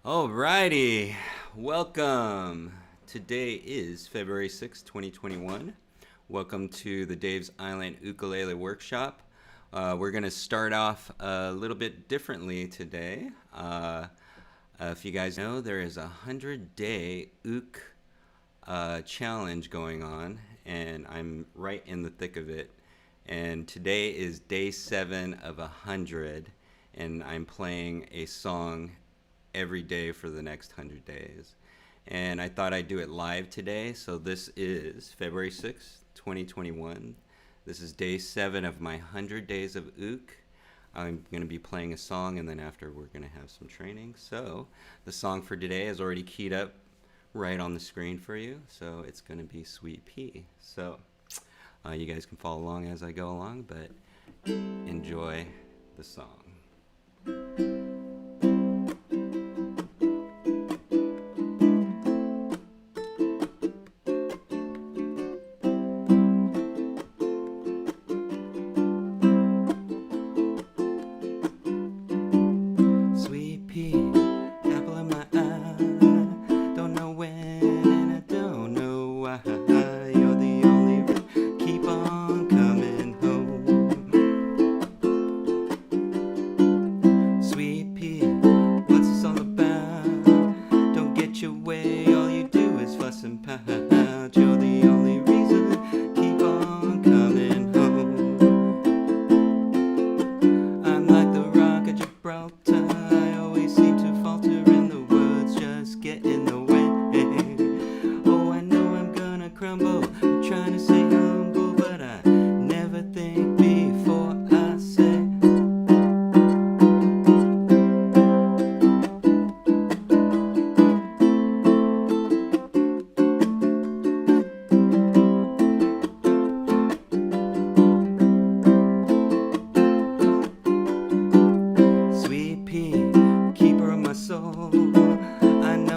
Alrighty, welcome. Today is February 6th, 2021. Welcome to the Dave's Island Ukulele Workshop. We're going to start off a little bit differently today. If you guys know, there is a 100-day challenge going on, and I'm right in the thick of it. And today is day 7 of 100, and I'm playing a song every day for the next 100 days. And I thought I'd do it live today. So this is February 6th, 2021. This is day 7 of my 100 days of Ook. I'm going to be playing a song, and then after we're going to have some training. So the song for today is already keyed up right on the screen for you. So it's going to be Sweet Pea. So you guys can follow along as I go along, but enjoy the song.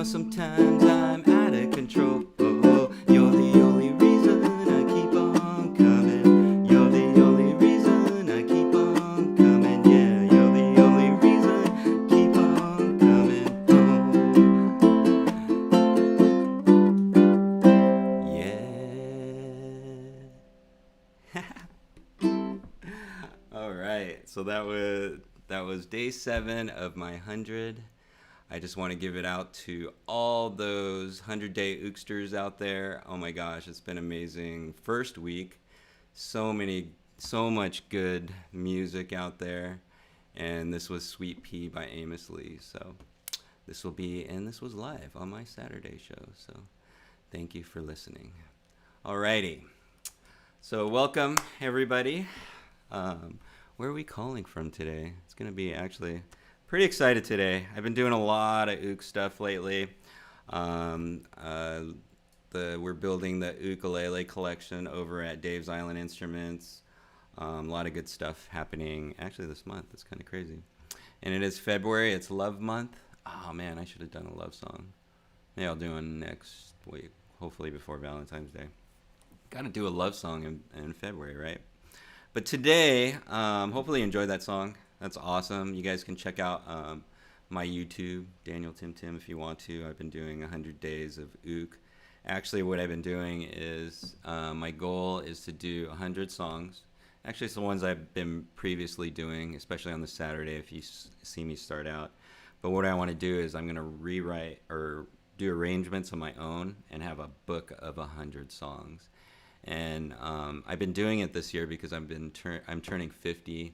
Sometimes I'm out of control. You're the only reason I keep on coming. You're the only reason I keep on coming. Yeah, you're the only reason. Keep on coming home. Yeah. All right. So that was day 7 of my 100. I just want to give it out to all those 100-day ooksters out there. Oh my gosh, it's been amazing. First week, so much good music out there. And this was Sweet Pea by Amos Lee. So this was live on my Saturday show. So thank you for listening. Alrighty. So welcome everybody. Where are we calling from today? It's going to be actually pretty excited today. I've been doing a lot of ook stuff lately. We're building the ukulele collection over at Dave's Island Instruments. A lot of good stuff happening actually this month. It's kind of crazy. And it is February. It's Love Month. Oh man, I should have done a love song. Maybe I'll do one next week, hopefully before Valentine's Day. Got to do a love song in February, right? But today, hopefully you enjoyed that song. That's awesome. You guys can check out my YouTube, Daniel TimTim, if you want to. I've been doing 100 days of ook. Actually, what I've been doing is my goal is to do 100 songs. Actually, it's the ones I've been previously doing, especially on the Saturday if you see me start out. But what I want to do is I'm going to rewrite or do arrangements of my own and have a book of 100 songs. And I've been doing it this year because I'm turning 50.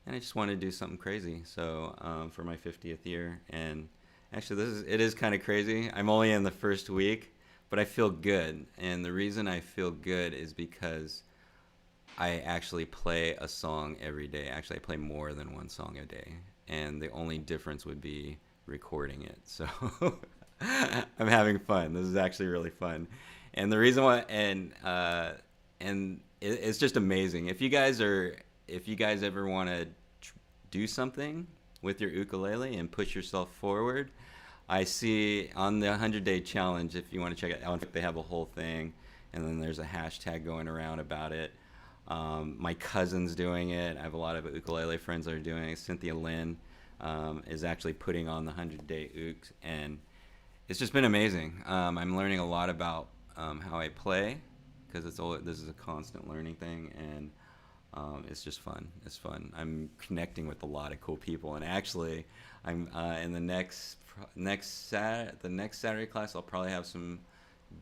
And I just wanted to do something crazy, so for my 50th year. And actually, it is kind of crazy. I'm only in the first week, but I feel good. And the reason I feel good is because I actually play a song every day. Actually, I play more than one song a day, and the only difference would be recording it. So I'm having fun. This is actually really fun. And the reason why, it's just amazing. If you guys ever want to do something with your ukulele and push yourself forward, I see on the 100-day challenge, if you want to check it out, they have a whole thing, and then there's a hashtag going around about it. My cousin's doing it. I have a lot of ukulele friends that are doing it. Cynthia Lynn, is actually putting on the 100-day Ooks, and it's just been amazing. I'm learning a lot about how I play, because this is a constant learning thing, and it's just fun. It's fun. I'm connecting with a lot of cool people, and actually, I'm in the next Saturday class, I'll probably have some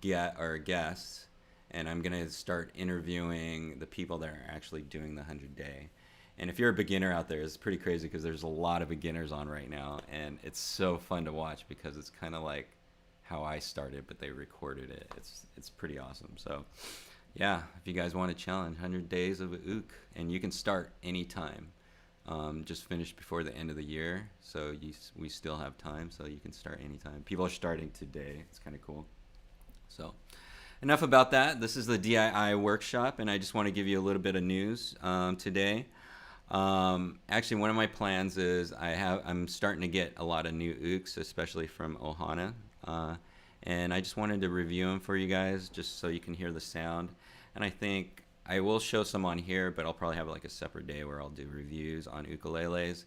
guests, and I'm gonna start interviewing the people that are actually doing the 100-day. And if you're a beginner out there, it's pretty crazy because there's a lot of beginners on right now, and it's so fun to watch because it's kind of like how I started, but they recorded it. It's pretty awesome. So yeah, if you guys want to challenge 100 days of a ook, and you can start anytime. Just finished before the end of the year, so we still have time, so you can start anytime. People are starting today. It's kind of cool. So enough about that. This is the DIY workshop, and I just want to give you a little bit of news today. Actually, one of my plans is I'm starting to get a lot of new ooks, especially from Ohana, and I just wanted to review them for you guys just so you can hear the sound. And I think I will show some on here, but I'll probably have like a separate day where I'll do reviews on ukuleles.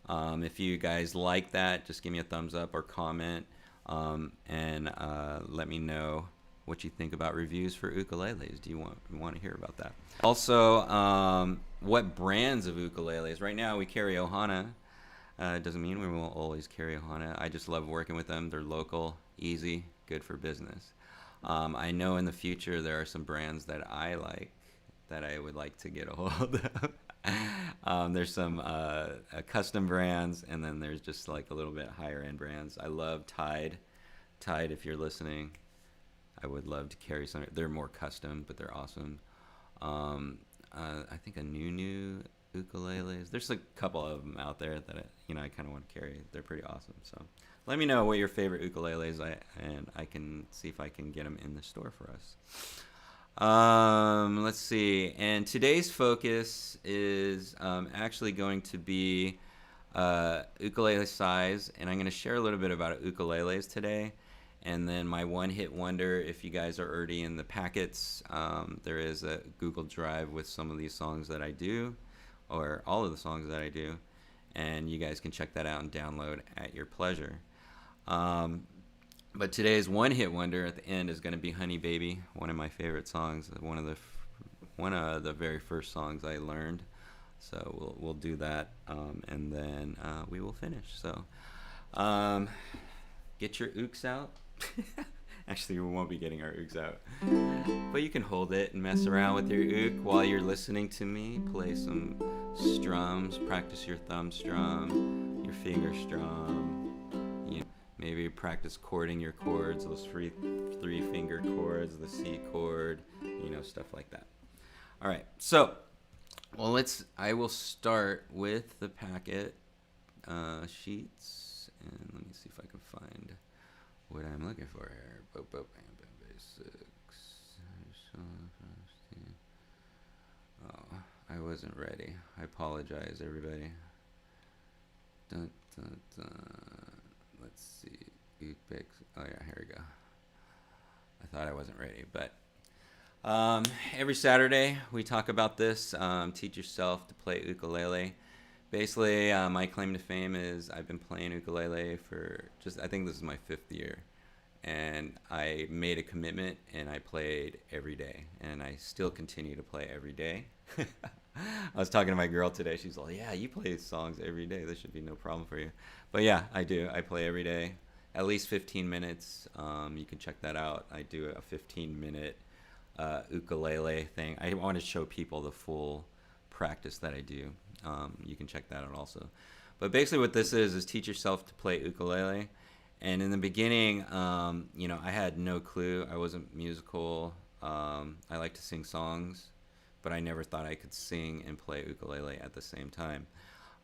If you guys like that, just give me a thumbs up or comment, and let me know what you think about reviews for ukuleles. Do you want to hear about that? Also, what brands of ukuleles? Right now we carry Ohana. It doesn't mean we will always carry Ohana. I just love working with them. They're local, easy, good for business. I know in the future there are some brands that I like that I would like to get a hold of. There's some custom brands, and then there's just like a little bit higher end brands. I love Tide. Tide, if you're listening, I would love to carry some. They're more custom, but they're awesome. I think a new ukuleles. There's a couple of them out there that I kind of want to carry. They're pretty awesome. So let me know what your favorite ukuleles and I can see if I can get them in the store for us. Let's see. And today's focus is actually going to be ukulele size, and I'm going to share a little bit about ukuleles today. And then my one-hit wonder, if you guys are already in the packets, there is a Google Drive with some of these songs that I do, or all of the songs that I do, and you guys can check that out and download at your pleasure. But today's one-hit wonder at the end is going to be Honey Baby, one of my favorite songs, one of the very first songs I learned. So we'll do that, and then we will finish. So get your ooks out. Actually, we won't be getting our ooks out, but you can hold it and mess around with your ook while you're listening to me play some strums. Practice your thumb strum, your finger strum. Maybe practice chording your chords, those three finger chords, the C chord, stuff like that. All right, so I will start with the packet sheets, and let me see if I can find what I'm looking for here. Basics. Oh, I wasn't ready. I apologize, everybody. Dun, dun, dun. Let's see. Oh yeah, here we go. I thought I wasn't ready, but every Saturday we talk about this. Teach yourself to play ukulele. Basically, my claim to fame is I've been playing ukulele for I think this is my 5th year, and I made a commitment and I played every day, and I still continue to play every day. I was talking to my girl today. She's like, yeah, you play songs every day. This should be no problem for you. But yeah, I do. I play every day, at least 15 minutes. You can check that out. I do a 15-minute ukulele thing. I want to show people the full practice that I do. You can check that out also. But basically what this is teach yourself to play ukulele. And in the beginning, I had no clue. I wasn't musical. I like to sing songs, but I never thought I could sing and play ukulele at the same time.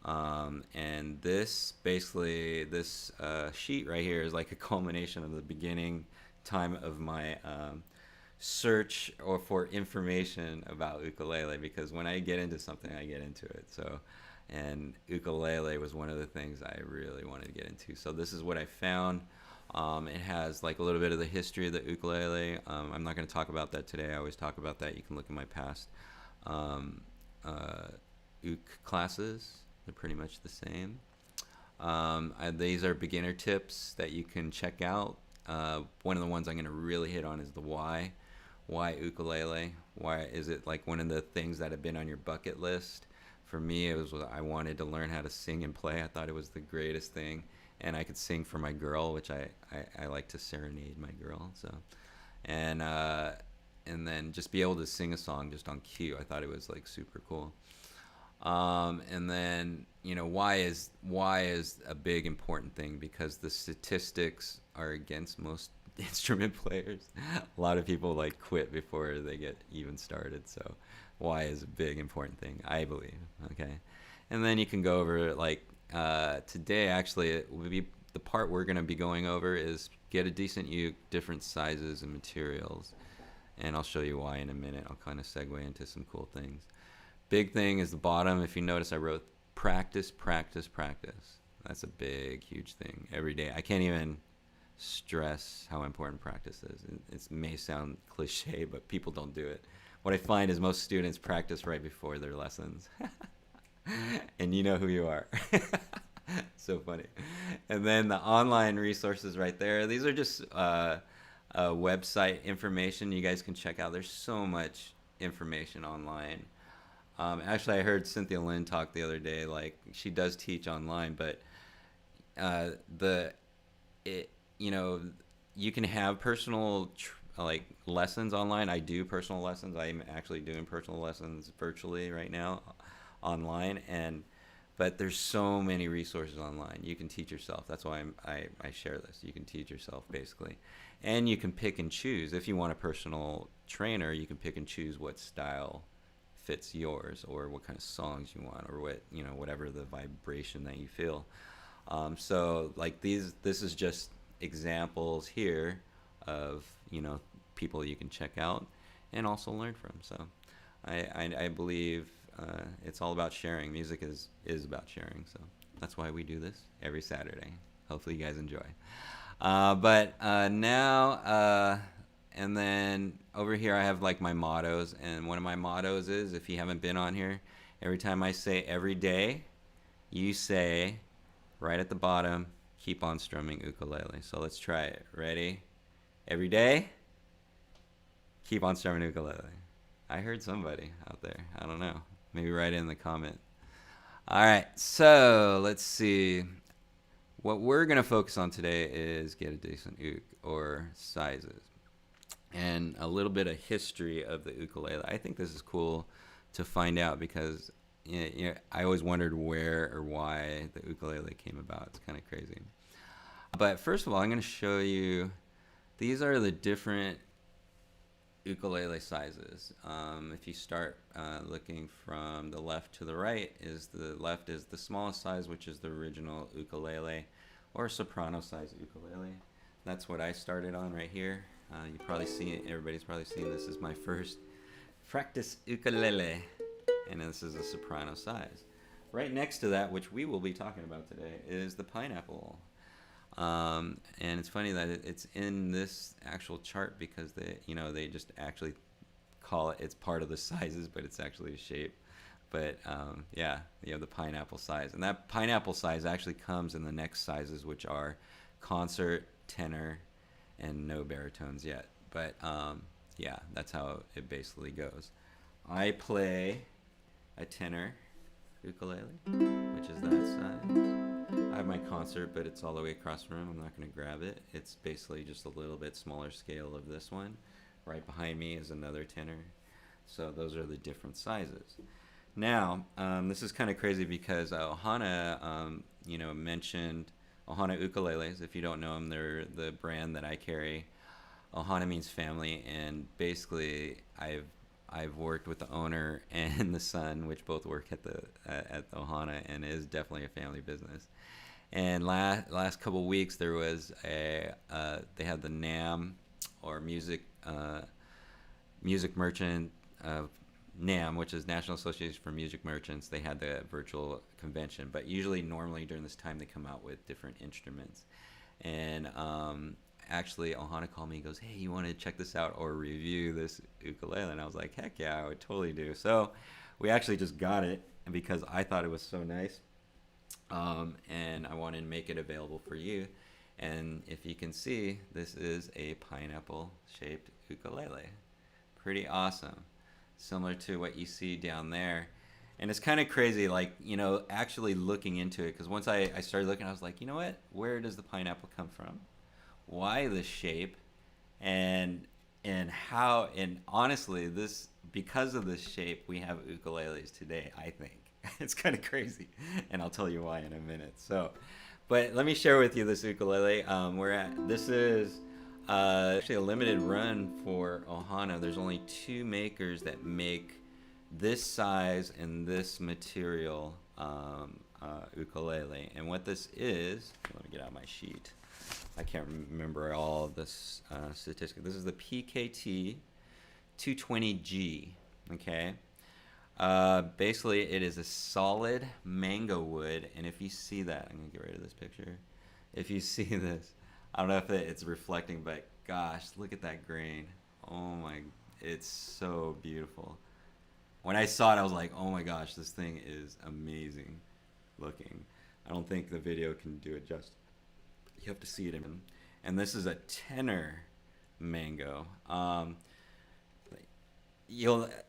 And this sheet right here is like a culmination of the beginning time of my search or for information about ukulele, because when I get into something, I get into it. So, and ukulele was one of the things I really wanted to get into. So this is what I found. It has like a little bit of the history of the ukulele. I'm not going to talk about that today. I always talk about that. You can look at my past uk classes. They're pretty much the same. These are beginner tips that you can check out. One of the ones I'm going to really hit on is the why. Why ukulele? Why is it like one of the things that have been on your bucket list? For me, it was I wanted to learn how to sing and play. I thought it was the greatest thing. And I could sing for my girl, which I like to serenade my girl. So, and and then just be able to sing a song just on cue. I thought it was like super cool. And then, you know, why is a big important thing, because the statistics are against most instrument players. A lot of people like quit before they get even started. So why is a big important thing, I believe. Okay. And then you can go over like today, actually, it will be the part we're going to be going over is get a decent uke, different sizes and materials. And I'll show you why in a minute. I'll kind of segue into some cool things. Big thing is the bottom. If you notice, I wrote practice, practice, practice. That's a big, huge thing every day. I can't even stress how important practice is. It may sound cliche, but people don't do it. What I find is most students practice right before their lessons. And you know who you are. So funny. And then the online resources right there. These are just website information you guys can check out. There's so much information online. Actually, I heard Cynthia Lynn talk the other day. Like, she does teach online, but you know, you can have personal like lessons online. I do personal lessons. I'm actually doing personal lessons virtually right now, online, but there's so many resources online. You can teach yourself. That's why I share this. You can teach yourself basically, and you can pick and choose. If you want a personal trainer, you can pick and choose what style fits yours, or what kind of songs you want, or what, you know, whatever the vibration that you feel. So like this is just examples here of, you know, people you can check out and also learn from. So I believe it's all about sharing. Music is about sharing. So that's why we do this every Saturday. Hopefully you guys enjoy. But now and then over here I have like my mottos, and one of my mottos is, if you haven't been on here, every time I say every day, you say right at the bottom, keep on strumming ukulele. So let's try it. Ready? Every day, keep on strumming ukulele. I heard somebody out there. I don't know. Maybe write it in the comment. All right, so let's see. What we're going to focus on today is get a decent uke, or sizes, and a little bit of history of the ukulele. I think this is cool to find out, because you know, I always wondered where or why the ukulele came about. It's kind of crazy. But first of all, I'm going to show you, these are the different ukulele sizes. If you start looking from the left to the right, the left is the smallest size, which is the original ukulele, or soprano size ukulele. That's what I started on right here. You probably see it. Everybody's probably seen this. Is my first practice ukulele, and this is a soprano size. Right next to that, which we will be talking about today, is the pineapple. And it's funny that it's in this actual chart, because they just actually call it, it's part of the sizes, but it's actually a shape. But yeah, you have the pineapple size, and that pineapple size actually comes in the next sizes, which are concert, tenor, and no baritones yet. But yeah, that's how it basically goes. I play a tenor ukulele, which is that size. I have my concert, but it's all the way across the room. I'm not going to grab it. It's basically just a little bit smaller scale of this one. Right behind me is another tenor. So those are the different sizes. Now, this is kind of crazy, because Ohana, mentioned Ohana ukuleles. If you don't know them, they're the brand that I carry. Ohana means family, and basically I've worked with the owner and the son, which both work at the Ohana, and it is definitely a family business. And last couple weeks there was they had the NAM, or music merchant NAM, which is National Association for Music Merchants. They had the virtual convention, but normally during this time they come out with different instruments. And actually Ohana called me and goes, hey, you want to check this out or review this ukulele? And I was like, heck yeah, I would totally do. So we actually just got it, and because I thought it was so nice, and I wanted to make it available for you. And if you can see, this is a pineapple shaped ukulele. Pretty awesome. Similar to what you see down there. And it's kind of crazy, like, you know, actually looking into it, because once I started looking, I was like, you know what? Where does the pineapple come from? Why this shape? And how, and honestly, this, because of this shape, we have ukuleles today, I think. It's kind of crazy, and I'll tell you why in a minute. So, but let me share with you this ukulele. This is actually a limited run for Ohana. There's only 2 makers that make this size and this material ukulele. And what this is, let me get out my sheet. I can't remember all of this statistic. This is the PKT 220G, okay? Basically, it is a solid mango wood, and if you see that, I'm gonna get rid of this picture. If you see this, I don't know if it's reflecting, but gosh, look at that grain. Oh my, it's so beautiful. When I saw it, I was like, oh my gosh, this thing is amazing looking. I don't think the video can do it justice. You have to see it in. And this is a tenor mango.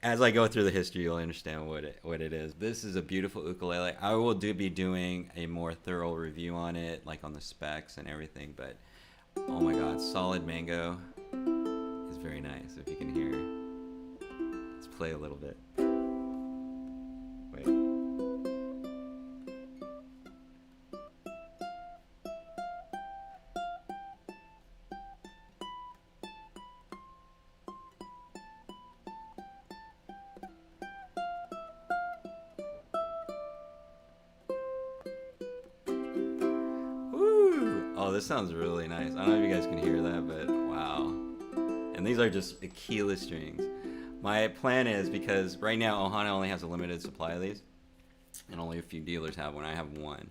As I go through the history, you'll understand what it is. This is a beautiful ukulele. I will be doing a more thorough review on it, like on the specs and everything. But oh my God, solid mango is very nice. If you can hear, let's play a little bit. Wait. Oh, this sounds really nice. I don't know if you guys can hear that, but wow. And these are just Aquila strings. My plan is, because right now Ohana only has a limited supply of these, and only a few dealers have one. I have one.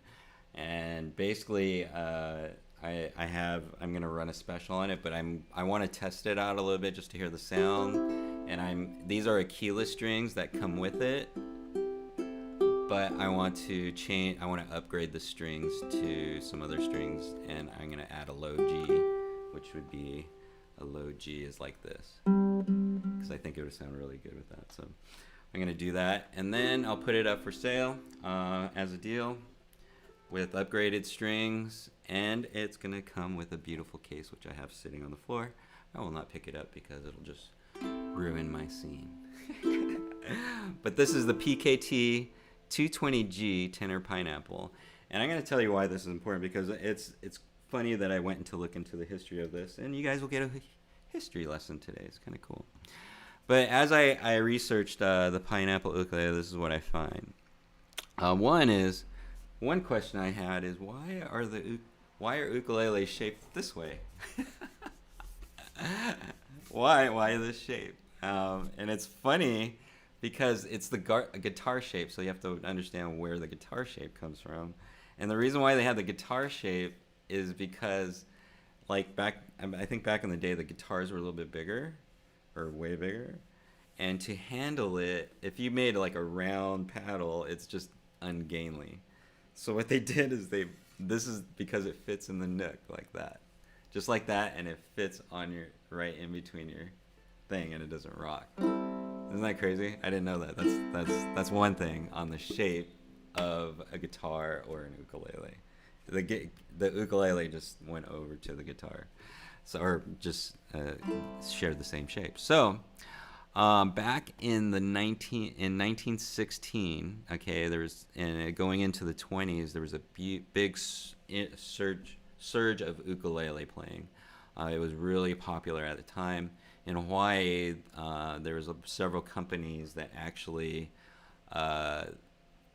And basically, I'm gonna run a special on it, but I want to test it out a little bit just to hear the sound. And these are Aquila strings that come with it. But I want to upgrade the strings to some other strings, and I'm gonna add a low G, which would be a low G is like this, because I think it would sound really good with that. So I'm gonna do that, and then I'll put it up for sale as a deal with upgraded strings, and it's gonna come with a beautiful case, which I have sitting on the floor. I will not pick it up because it'll just ruin my scene. But this is the PKT 220G tenor pineapple, and I'm going to tell you why this is important, because it's funny that I went to look into the history of this, and you guys will get a history lesson today. It's kind of cool. But as I researched the pineapple ukulele, this is what I find. One question I had is, why are ukuleles shaped this way? Why this shape? And it's funny, because it's the guitar shape, so you have to understand where the guitar shape comes from. And the reason why they had the guitar shape is because, like, I think back in the day, the guitars were a little bit bigger, or way bigger. And to handle it, if you made like a round paddle, it's just ungainly. So what they did is this is because it fits in the nook like that. Just like that, and it fits on your, right in between your thing, and it doesn't rock. Isn't that crazy? I didn't know that. That's one thing on the shape of a guitar or an ukulele. The ukulele just went over to the guitar, so, or just shared the same shape. So back in 1916, okay, there was, and going into the 20s, there was a big surge of ukulele playing. It was really popular at the time. In Hawaii, there was several companies that actually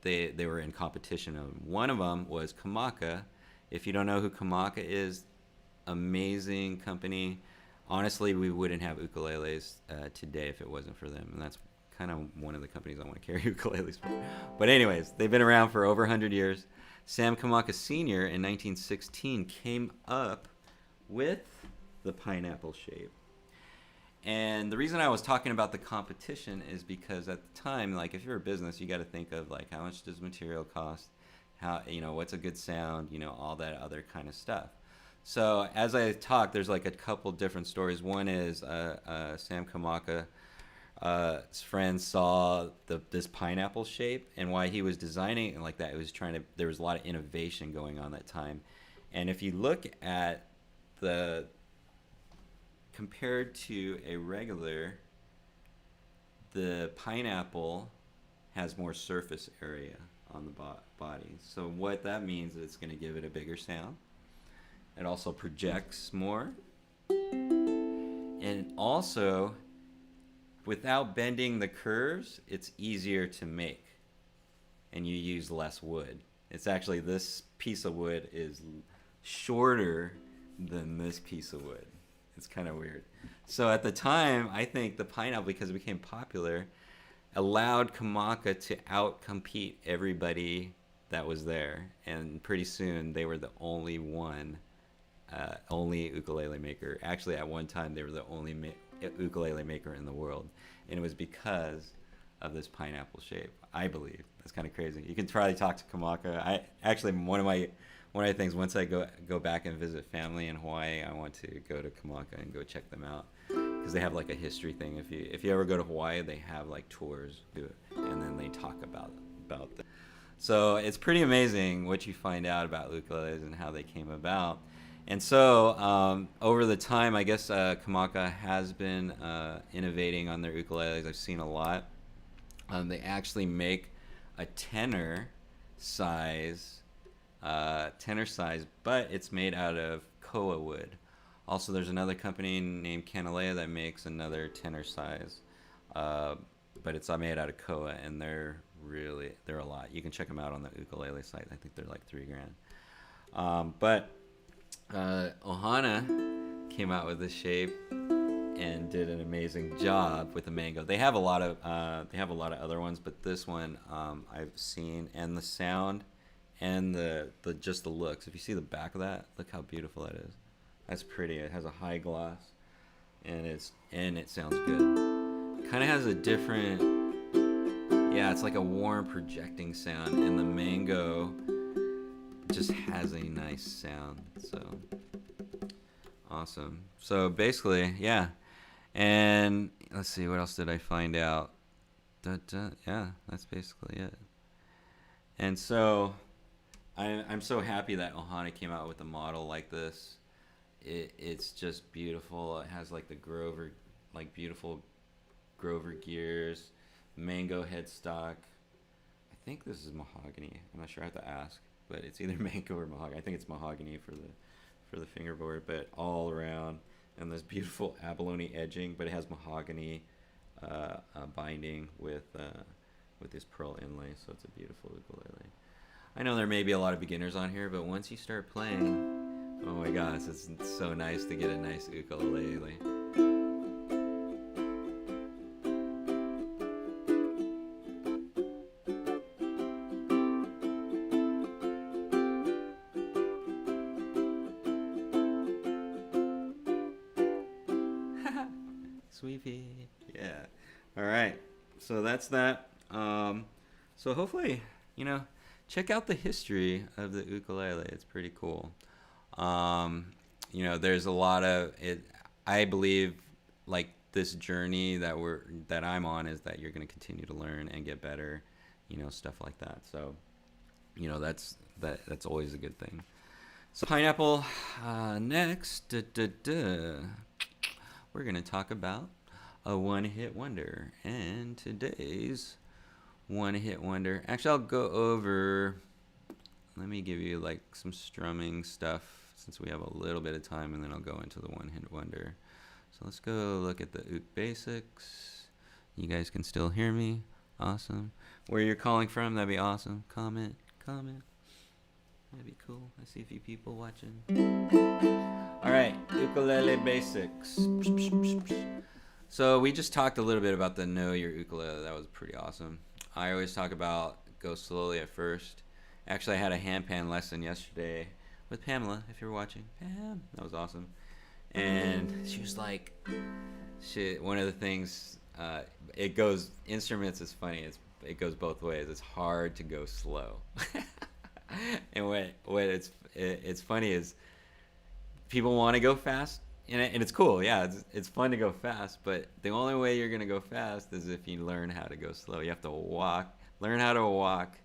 they were in competition. One of them was Kamaka. If you don't know who Kamaka is, amazing company. Honestly, we wouldn't have ukuleles today if it wasn't for them, and that's kind of one of the companies I want to carry ukuleles for. But anyways, they've been around for over 100 years. Sam Kamaka Sr. in 1916 came up with the pineapple shape. And the reason I was talking about the competition is because at the time, like, if you're a business, you got to think of, like, how much does material cost? how, what's a good sound, all that other kind of stuff. So as I talk, there's like a couple different stories. One is Sam Kamaka, his friend saw this pineapple shape, and why he was designing it like that, it was there was a lot of innovation going on that time. And if you look at compared to a regular, the pineapple has more surface area on the body. So what that means is it's going to give it a bigger sound. It also projects more. And also, without bending the curves, it's easier to make. And you use less wood. It's actually, this piece of wood is shorter than this piece of wood. It's kind of weird. So at the time, I think the pineapple, because it became popular, allowed Kamaka to outcompete everybody that was there. And pretty soon, they were the only ukulele maker. Actually, at one time, they were the only ukulele maker in the world. And it was because of this pineapple shape, I believe. That's kind of crazy. You can try to talk to Kamaka. One of the things, once I go back and visit family in Hawaii, I want to go to Kamaka and go check them out, because they have like a history thing. If you ever go to Hawaii, they have like tours, and then they talk about them. So it's pretty amazing what you find out about ukuleles and how they came about. And so over the time, I guess Kamaka has been innovating on their ukuleles. I've seen a lot. They actually make a tenor size, but it's made out of koa wood. Also, there's another company named Kanilea that makes another tenor size, but it's made out of koa, and they're a lot. You can check them out on the ukulele site. I think they're like $3,000. But Ohana came out with this shape and did an amazing job with the mango. They have a lot of other ones, but this one I've seen, and the sound and the just the looks. If you see the back of that, look how beautiful that is. That's pretty. It has a high gloss, and it sounds good. Kind of has a different, it's like a warm projecting sound, and the mango just has a nice sound. So awesome. So basically, and let's see, what else did I find out? That's basically it. And so I'm so happy that Ohana came out with a model like this. It's just beautiful. It has like the beautiful Grover gears, mango headstock. I think this is mahogany. I'm not sure. I have to ask, but it's either mango or mahogany. I think it's mahogany for the fingerboard, but all around, and this beautiful abalone edging, but it has mahogany binding with this pearl inlay, so it's a beautiful ukulele. I know there may be a lot of beginners on here, but once you start playing, oh my gosh, it's so nice to get a nice ukulele. Sweepy. Yeah. All right. So that's that. So hopefully, check out the history of the ukulele. It's pretty cool. There's a lot of it. I believe, like, this journey that I'm on is that you're going to continue to learn and get better, stuff like that. So, that's always a good thing. So pineapple. Next, we're going to talk about a one-hit wonder, and today's one-hit wonder, actually I'll go over, let me give you like some strumming stuff since we have a little bit of time, and then I'll go into the one-hit wonder. So let's go look at the Ukulele Basics. You guys can still hear me. Awesome. Where you're calling from, that'd be awesome. Comment. That'd be cool. I see a few people watching. All right, Ukulele Basics. So we just talked a little bit about the know your ukulele. That was pretty awesome. I always talk about go slowly at first. Actually, I had a handpan lesson yesterday with Pamela, if you're watching. Pam, that was awesome. And she was like, one of the things, instruments is funny. It goes both ways. It's hard to go slow. And it's funny is people want to go fast, and it's cool. Yeah, it's fun to go fast, but the only way you're gonna go fast is if you learn how to go slow. You have to learn how to walk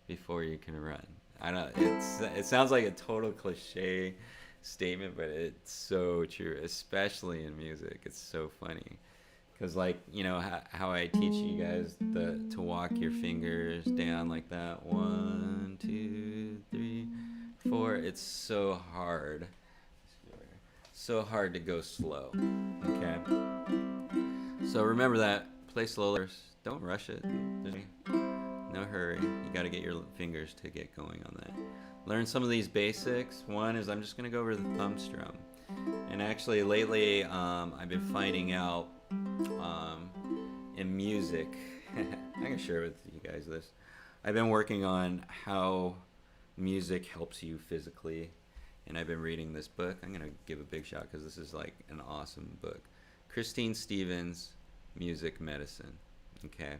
before you can run. I know it sounds like a total cliche statement, but it's so true, especially in music. It's so funny. Because, like, you know, how I teach you guys to walk your fingers down like that. 1, 2, 3, 4. It's so hard. So hard to go slow. Okay? So remember that. Play slowly. Don't rush it. There's no hurry. You got to get your fingers to get going on that. Learn some of these basics. One is I'm just going to go over the thumb strum. And actually, lately, I've been finding out in music, I can share with you guys this. I've been working on how music helps you physically, and I've been reading this book. I'm going to give a big shout because this is like an awesome book. Christine Stevens, Music Medicine. Okay.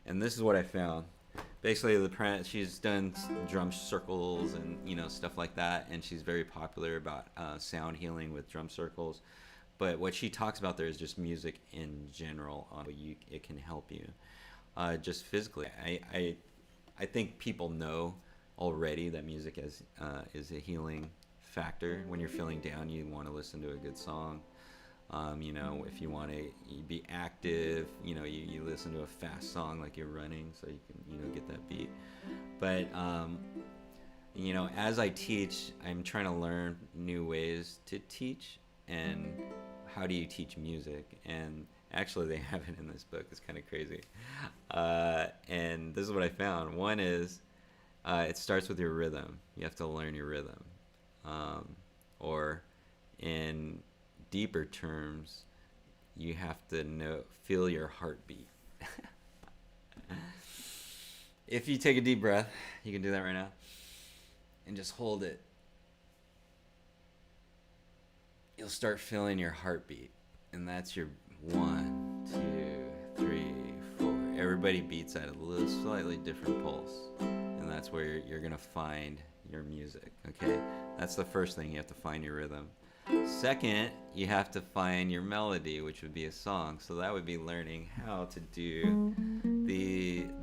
And this is what I found. Basically, she's done drum circles and, you know, stuff like that, and she's very popular about sound healing with drum circles. But what she talks about there is just music in general, on it can help you just physically. I think people know already that music is a healing factor. When you're feeling down, you want to listen to a good song. You know, if you want to be active, you know, you listen to a fast song like you're running, so you can, you know, get that beat. But you know, as I teach, I'm trying to learn new ways to teach. And how do you teach music? And actually, they have it in this book. It's kind of crazy. And this is what I found. One is it starts with your rhythm. You have to learn your rhythm. Or in deeper terms, you have to feel your heartbeat. If you take a deep breath, you can do that right now, and just hold it. You'll start feeling your heartbeat, and that's your 1, 2, 3, 4. Everybody beats at a slightly different pulse, and that's where you're gonna find your music. Okay, that's the first thing. You have to find your rhythm. Second, you have to find your melody, which would be a song. So that would be learning how to do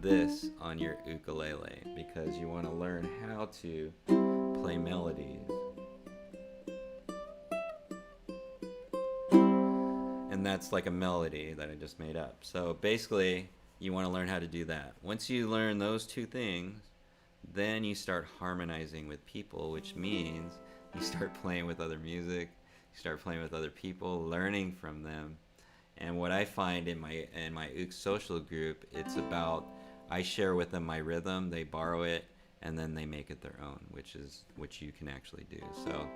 this on your ukulele, because you want to learn how to play melodies. And that's like a melody that I just made up. So basically, you want to learn how to do that. Once you learn those two things, then you start harmonizing with people, which means you start playing with other music, you start playing with other people, learning from them. And what I find in my Ook social group, it's about, I share with them my rhythm, they borrow it, and then they make it their own, which you can actually do. So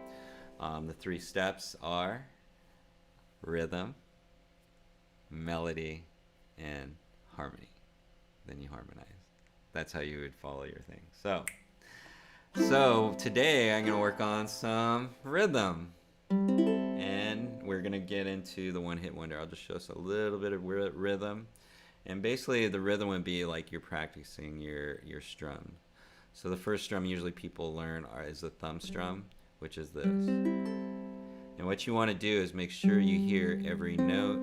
the 3 steps are rhythm, melody, and harmony. Then you harmonize. That's how you would follow your thing. So today I'm going to work on some rhythm, and we're going to get into the one-hit wonder. I'll just show us a little bit of rhythm, and basically the rhythm would be like you're practicing your strum. So the first strum usually people learn is the thumb strum, which is this. And what you want to do is make sure you hear every note.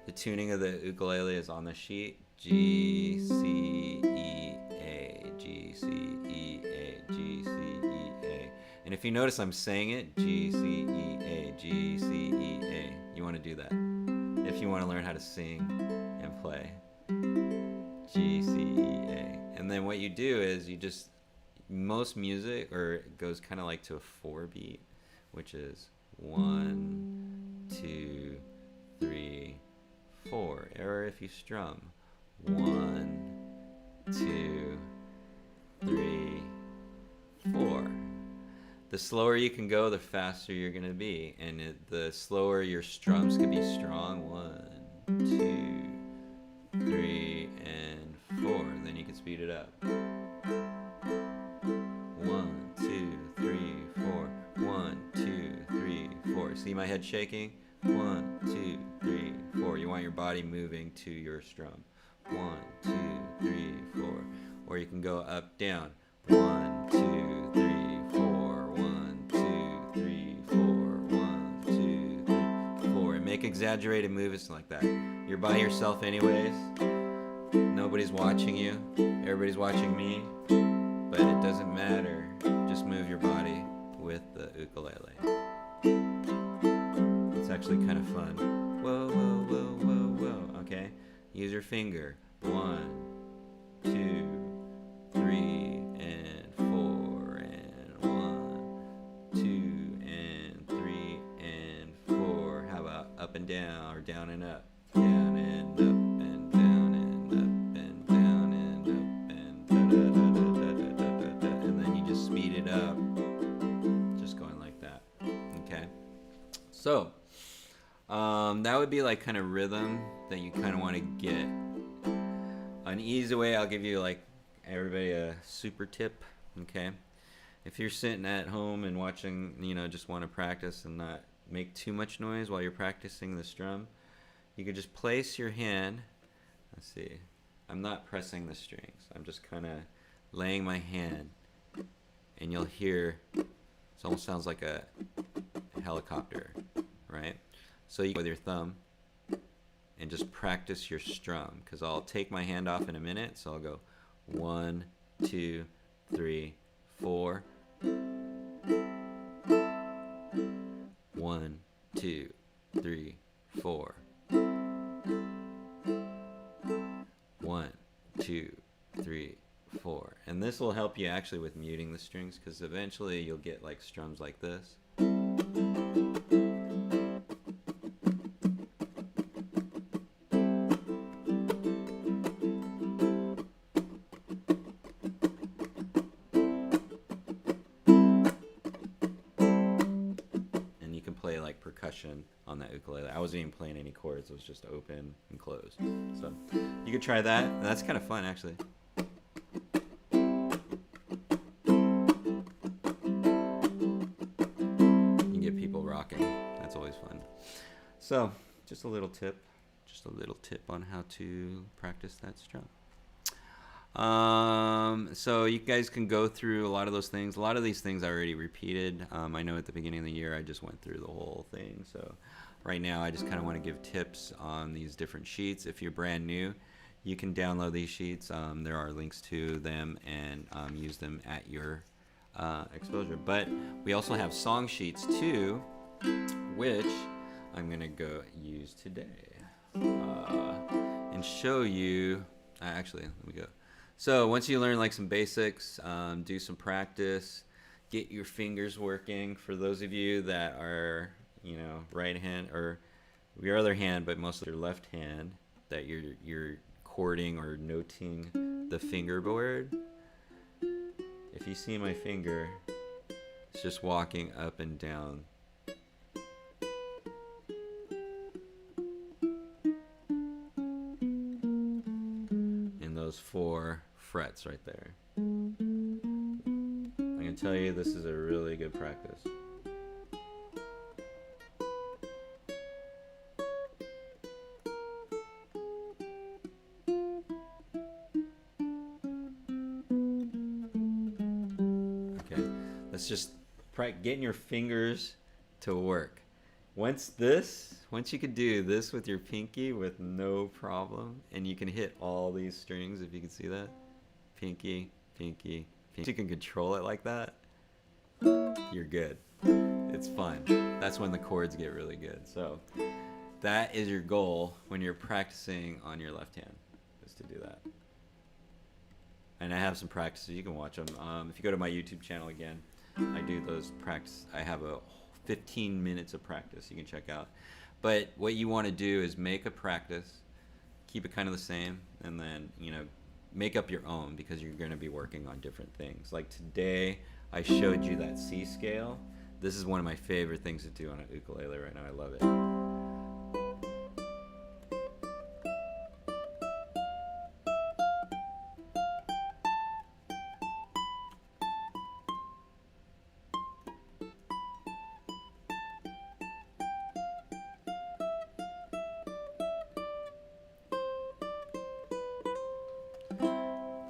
The tuning of the ukulele is on the sheet. G, C, E, A, G, C, E, A, G, C, E, A. And if you notice I'm saying it, G, C, E, A, G, C, E, A. You want to do that if you want to learn how to sing and play. G, C, E, A. And then what you do is most music goes kind of like to a 4 beat, which is 1, 2, 3, 4. Or if you strum, 1, 2, 3, 4. The slower you can go, the faster you're going to be. And the slower your strums can be strong. 1, 2, 3, and 4. Then you can speed it up. 1, 2, 3, 4. 1, 2, 3, 4. See my head shaking? 1, 2, 3, 4. You want your body moving to your strum. 1, 2, 3, 4. or you can go up, down. 1, 2, 3, 4. 1, 2, 3, 4. 1, 2, 3, 4. And make exaggerated movements like that. You're by yourself anyways. Nobody's watching you. Everybody's watching me. But it doesn't matter. Just move your body with the ukulele. It's actually kind of fun. Whoa, whoa, whoa, whoa, whoa. Okay? Use your finger. 1, 2, 3, and 4, and 1, 2, and 3, and 4. How about up and down, or down and up? Down and up, and down and up, and down and up, and da-da-da-da-da-da-da-da. And then you just speed it up. Just going like that. Okay? So, that would be like kind of rhythm that you kind of want to get. An easy way, I'll give you like everybody a super tip. Okay, if you're sitting at home and watching, just want to practice and not make too much noise while you're practicing the strum, you could just place your hand. Let's see, I'm not pressing the strings, I'm just kind of laying my hand, and you'll hear it almost sounds like a helicopter, right? So you go with your thumb and just practice your strum, because I'll take my hand off in a minute. So I'll go 1, 2, 3, 4. 1, 2, 3, 4. 1, 2, 3, 4. And this will help you actually with muting the strings, because eventually you'll get like strums like this. Percussion on that ukulele. I wasn't even playing any chords, it was just open and closed. So you could try that. That's kind of fun actually. You can get people rocking. That's always fun. So just a little tip on how to practice that strum. So you guys can go through a lot of those things. A lot of these things I already repeated. I know at the beginning of the year I just went through the whole thing. So right now I just kind of want to give tips on these different sheets. If you're brand new, you can download these sheets. There are links to them, and use them at your exposure. But we also have song sheets too, which I'm going to go use today and show you. Actually, let me go. So once you learn like some basics, do some practice, get your fingers working. For those of you that are, right hand or your other hand, but mostly your left hand, that you're chording or noting the fingerboard. If you see my finger, it's just walking up and down. In those 4 frets right there. I can tell you this is a really good practice. Okay, let's just getting your fingers to work. Once you could do this with your pinky with no problem, and you can hit all these strings, if you can see that. Pinky, pinky, pinky. You can control it like that, you're good. It's fun. That's when the chords get really good. So that is your goal when you're practicing on your left hand, is to do that. And I have some practices, you can watch them. If you go to my YouTube channel again, I do those practice. I have a 15 minutes of practice you can check out. But what you want to do is make a practice, keep it kind of the same, and then make up your own, because you're going to be working on different things. Like today I showed you that C scale. This is one of my favorite things to do on a ukulele right now. I love it.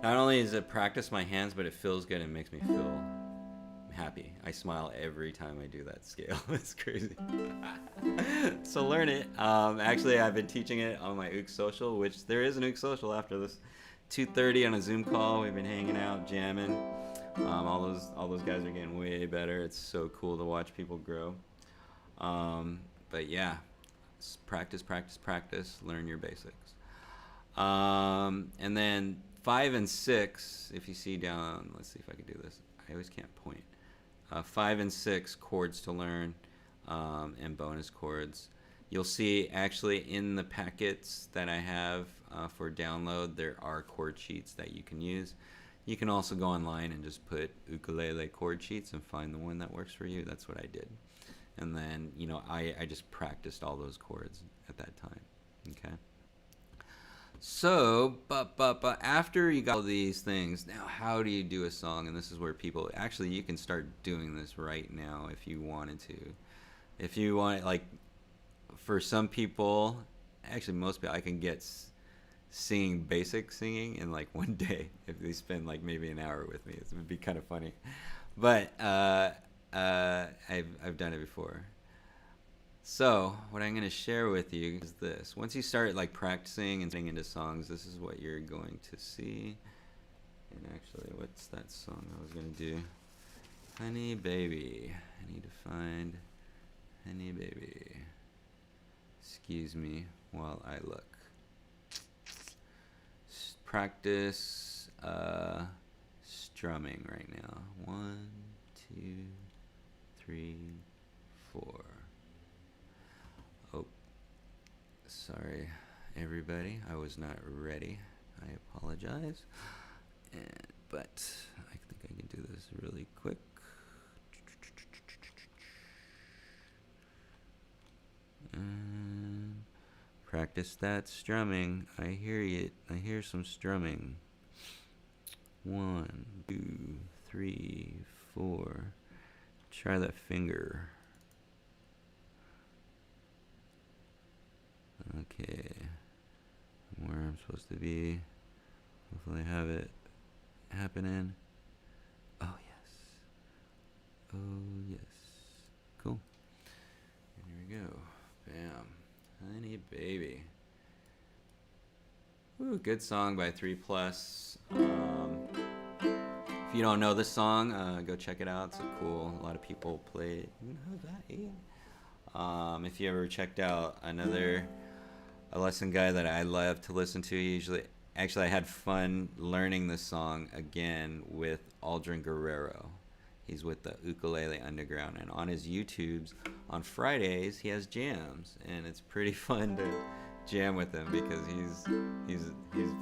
Not only does it practice my hands, but it feels good and makes me feel happy. I smile every time I do that scale. It's crazy. So learn it. Actually, I've been teaching it on my Ook Social, which there is an Ook Social after this 2:30 on a Zoom call. We've been hanging out, jamming. All those guys are getting way better. It's so cool to watch people grow. But yeah, practice, practice, practice. Learn your basics. And then 5 and 6, if you see down, let's see if I can do this. I always can't point. 5 and 6 chords to learn, and bonus chords. You'll see actually in the packets that I have for download, there are chord sheets that you can use. You can also go online and just put ukulele chord sheets and find the one that works for you. That's what I did. And then, you know, I just practiced all those chords at that time. Okay. So, but after you got all these things, now how do you do a song? And this is where people, actually you can start doing this right now if you wanted to. If you want, like, for some people, actually most people, I can get singing basic singing in like one day if they spend like maybe an hour with me. It would be kind of funny. But I've done it before. So what I'm going to share with you is this. Once you start like practicing and singing into songs, this is what you're going to see. And actually, what's that song I was going to do? Honey Baby. I need to find Honey Baby. Excuse me while I look. Practice strumming right now. 1, 2, 3, 4. Oh, sorry, everybody. I was not ready. I apologize. But I think I can do this really quick. Practice that strumming. I hear it. I hear some strumming. 1, 2, 3, 4. Try that finger. Okay. Where I'm supposed to be. Hopefully I have it happening. Oh yes. Oh yes. Cool. And here we go. Bam. Honey Baby. Ooh, good song by 3 Plus. If you don't know this song, go check it out. It's a lot of people play it. If you ever checked out a lesson guide that I love to listen to, actually I had fun learning this song again with Aldrin Guerrero. He's with the Ukulele Underground, and on his YouTubes on Fridays he has jams, and it's pretty fun to jam with him because he's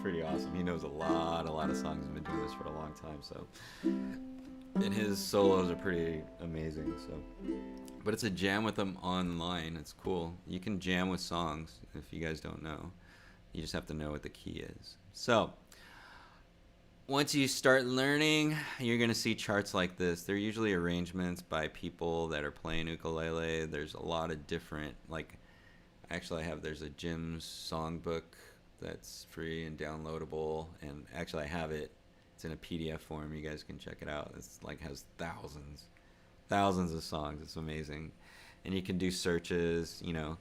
pretty awesome. He knows a lot of songs. He's been doing this for a long time, so, and his solos are pretty amazing. So, but it's a jam with him online. It's cool. You can jam with songs if you guys don't know. You just have to know what the key is. So once you start learning, you're going to see charts like this. They're usually arrangements by people that are playing ukulele. There's a lot of different, like, actually there's a Jim's songbook that's free and downloadable, and actually I have it. It's in a PDF form. You guys can check it out. It's like has thousands of songs. It's amazing. And you can do searches, you know.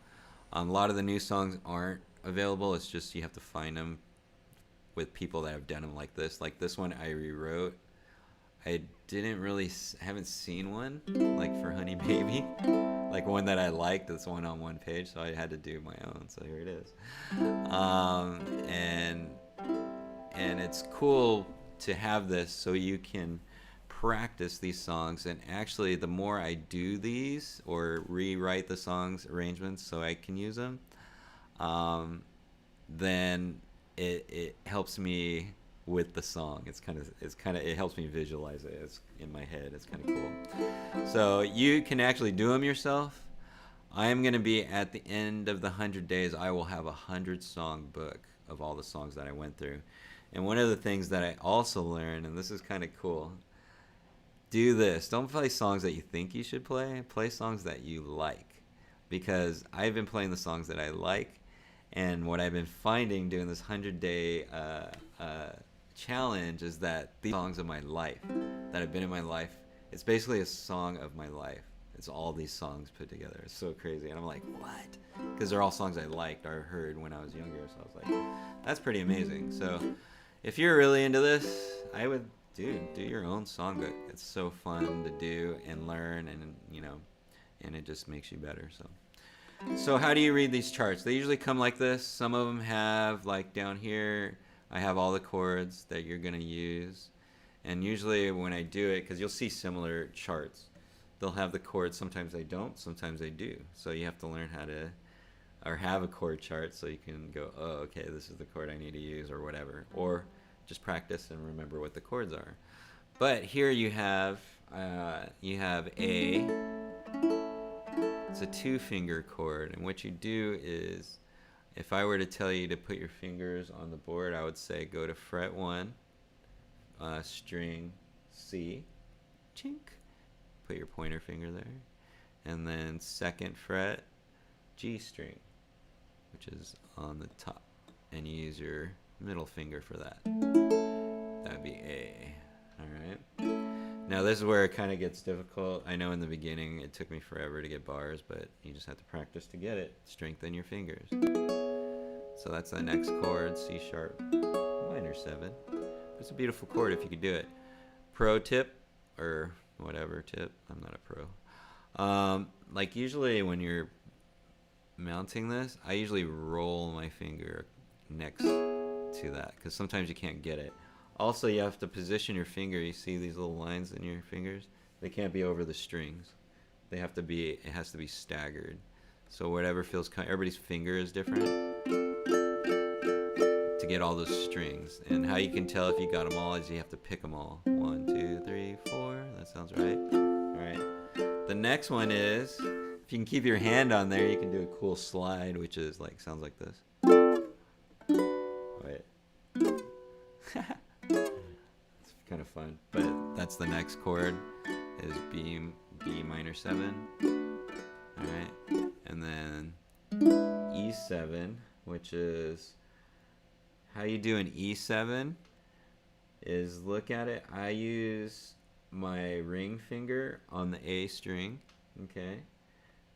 A lot of the new songs aren't available. It's just you have to find them with people that have done them like this. Like this one I rewrote. I haven't seen one like for Honey Baby, like one that I liked. That's one on one page, so I had to do my own. So here it is. And it's cool to have this so you can practice these songs. And actually, the more I do these or rewrite the songs arrangements so I can use them, then it helps me with the song. It helps me visualize it. It's in my head. It's kind of cool. So you can actually do them yourself. I am going to be at the end of the 100 days. I will have a 100-song book of all the songs that I went through. And one of the things that I also learned, and this is kind of cool, do this. Don't play songs that you think you should play. Play songs that you like. Because I've been playing the songs that I like. And what I've been finding doing this 100-day challenge is that these songs of my life that have been in my life, it's basically a song of my life. It's all these songs put together. It's so crazy. And I'm like, what? Because they're all songs I liked or heard when I was younger. So I was like, that's pretty amazing. So if you're really into this, I would, do your own songbook. It's so fun to do and learn, and and it just makes you better. So how do you read these charts? They usually come like this. Some of them have, like down here, I have all the chords that you're going to use. And usually when I do it, because you'll see similar charts, they'll have the chords. Sometimes they don't, sometimes they do. So you have to learn how to, or have a chord chart so you can go, oh, okay, this is the chord I need to use, or whatever. Or just practice and remember what the chords are. But here you have A. It's a 2-finger chord, and what you do is, if I were to tell you to put your fingers on the board, I would say go to fret 1, string C, chink, put your pointer finger there, and then 2nd fret, G string, which is on the top, and you use your middle finger for that. That would be A. Alright. Now this is where it kind of gets difficult. I know in the beginning it took me forever to get bars, but you just have to practice to get it. Strengthen your fingers. So that's the next chord, C sharp minor 7. It's a beautiful chord if you could do it. Pro tip, or whatever tip, I'm not a pro. Like usually when you're mounting this, I usually roll my finger next to that, because sometimes you can't get it. Also, you have to position your finger. You see these little lines in your fingers? They can't be over the strings. They have to be, it has to be staggered. So whatever feels, everybody's finger is different to get all those strings. And how you can tell if you got them all is you have to pick them all. 1, 2, 3, 4. That sounds right. All right. The next one is, if you can keep your hand on there, you can do a cool slide, which is like, sounds like this. Wait. It's kind of fun, but that's the next chord is B minor 7. All right, and then E7, which is how you do an E7 is, look at it. I use my ring finger on the A string, okay,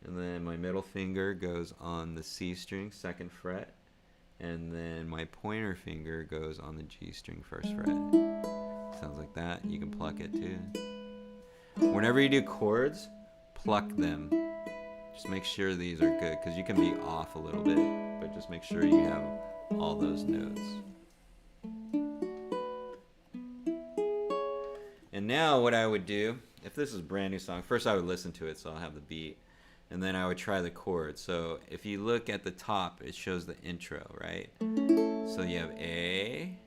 and then my middle finger goes on the C string, 2nd fret. And then my pointer finger goes on the G string, 1st fret. Sounds like that. You can pluck it too. Whenever you do chords, pluck them. Just make sure these are good, because you can be off a little bit, but just make sure you have all those notes. And now what I would do, if this is a brand new song, first I would listen to it so I'll have the beat. And then I would try the chords. So if you look at the top, it shows the intro, right? So you have A,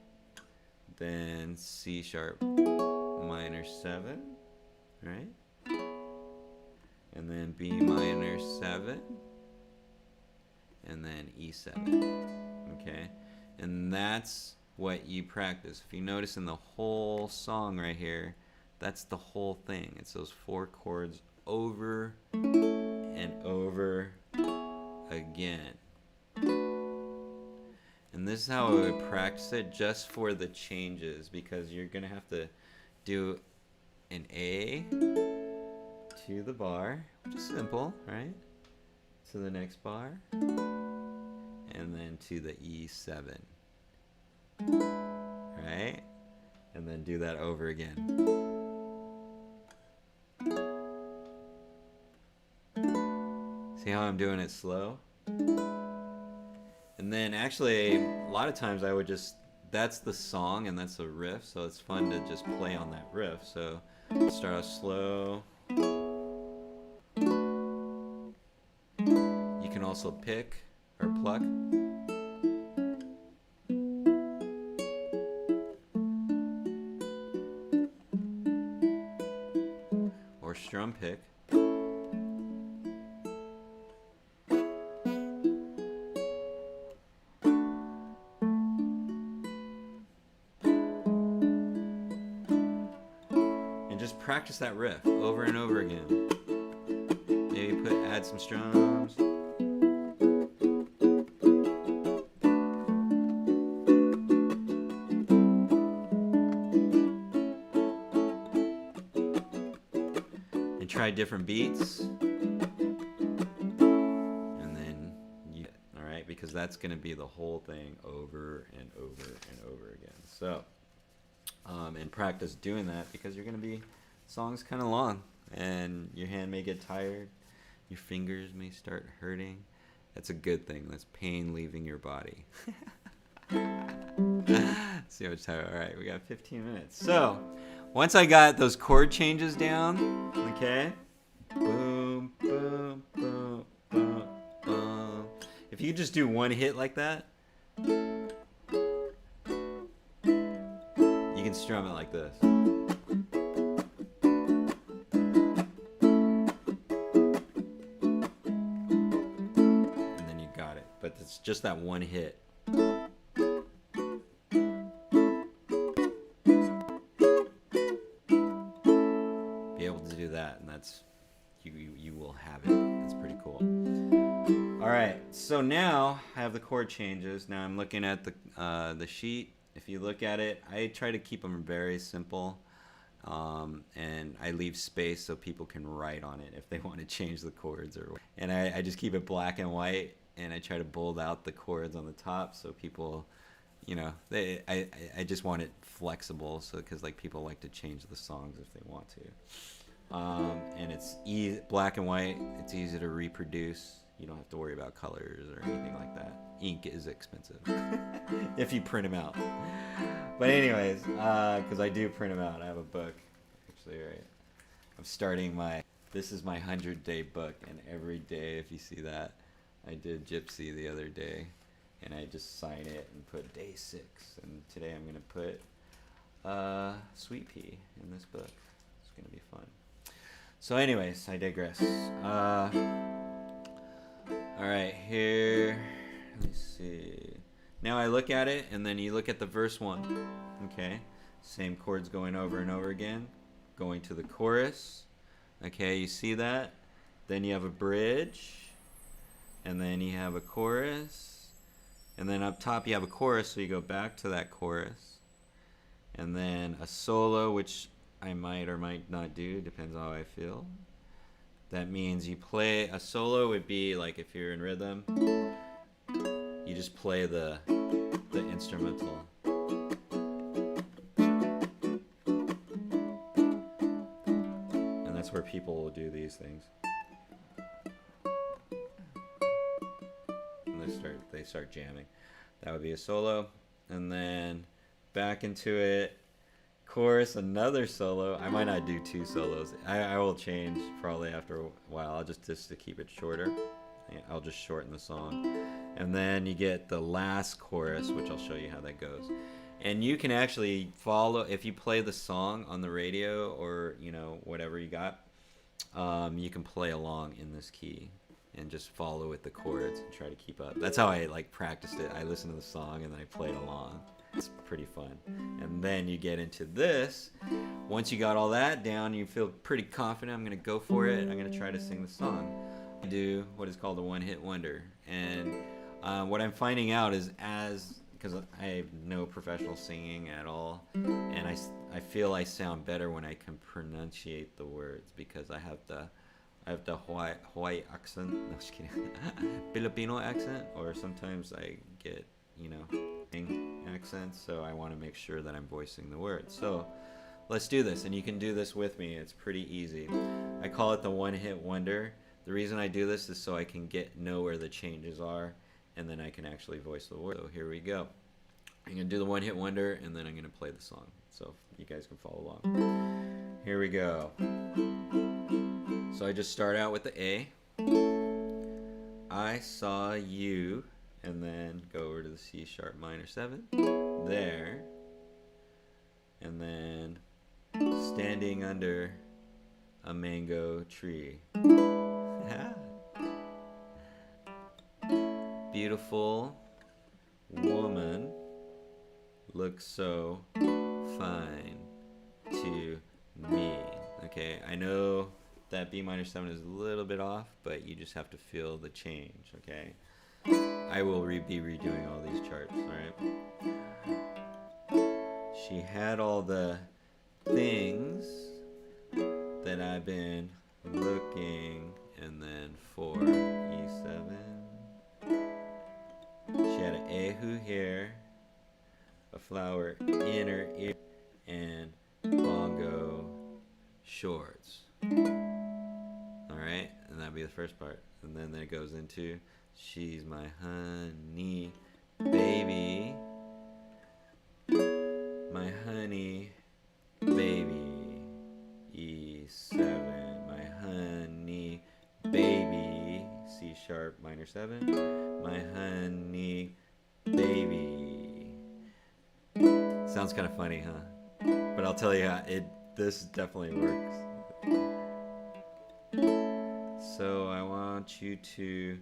then C sharp minor 7, right? And then B minor 7, and then E7, okay? And that's what you practice. If you notice in the whole song right here, that's the whole thing. It's those 4 chords over and over again. And this is how I would practice it, just for the changes, because you're gonna have to do an A to the bar, which is simple, right? To the next bar, and then to the E7, right? And then do that over again. See how I'm doing it slow? And then actually, a lot of times I would just, that's the song and that's the riff, so it's fun to just play on that riff. So start off slow. You can also pick or pluck. Or strum pick. Just practice that riff over and over again. Maybe add some strums. try different beats. Alright, because that's going to be the whole thing over and over and over again. So, and practice doing that because you're going to be, song's kind of long and your hand may get tired, your fingers may start hurting. That's a good thing. That's pain leaving your body. See how much time. Alright, we got 15 minutes. So, once I got those chord changes down, okay, boom, boom, boom, boom, boom. If you just do one hit like that, you can strum it like this. And then you got it. But it's just that one hit. Be able to do that, and that's, you will have it. That's pretty cool. Alright, so now I have the chord changes. Now I'm looking at the sheet. If you look at it, I try to keep them very simple, and I leave space so people can write on it if they want to change the chords. And I just keep it black and white, and I try to bold out the chords on the top so people, you know, I just want it flexible, so because like people like to change the songs if they want to. And it's black and white. It's easy to reproduce. You don't have to worry about colors or anything like that. Ink is expensive if you print them out. But anyways, because I do print them out. I have a book, actually, right? I'm starting this is my 100-day book, and every day, if you see that, I did Gypsy the other day, and I just sign it and put day 6. And today I'm going to put Sweet Pea in this book. It's going to be fun. So anyways, I digress. Alright, here, let me see. Now I look at it, and then you look at the verse 1. Okay, same chords going over and over again. Going to the chorus. Okay, you see that? Then you have a bridge. And then you have a chorus. And then up top you have a chorus, so you go back to that chorus. And then a solo, which I might or might not do, depends on how I feel. That means you play a solo would be like if you're in rhythm, you just play the instrumental. And that's where people will do these things. And they start jamming. That would be a solo. And then back into it. Chorus, another solo. I might not do 2 solos. I will change probably after a while. I'll just to keep it shorter. I'll just shorten the song. And then you get the last chorus, which I'll show you how that goes. And you can actually follow, if you play the song on the radio or, you know, whatever you got, you can play along in this key and just follow with the chords and try to keep up. That's how I like practiced it. I listened to the song and then I played along. It's pretty fun. And then you get into this. Once you got all that down, you feel pretty confident. I'm going to go for it. I'm going to try to sing the song. I do what is called a one-hit wonder. And what I'm finding out is because I have no professional singing at all, and I feel I sound better when I can pronunciate the words because I have the Hawaii accent. No, just kidding. Filipino accent, or sometimes I get, you know, accents, so I want to make sure that I'm voicing the words. So let's do this, and you can do this with me. It's pretty easy. I call it the one-hit wonder. The reason I do this is so I can know where the changes are, and then I can actually voice the word. So here we go. I'm going to do the one-hit wonder, and then I'm going to play the song, so you guys can follow along. Here we go. So I just start out with the A. I saw you, and then go over to the C sharp minor 7, there, and then standing under a mango tree. Beautiful woman looks so fine to me. Okay, I know that B minor 7 is a little bit off, but you just have to feel the change, okay? I will be redoing all these charts, alright? She had all the things that I've been looking, and then 4, E7. She had an Ehu here, a flower in her ear, and bongo shorts. Alright, and that'd be the first part. And then it goes into she's my honey baby, my honey baby, E7, my honey baby, C sharp minor 7, my honey baby. Sounds kind of funny, huh? But I'll tell you, this definitely works. So I want you to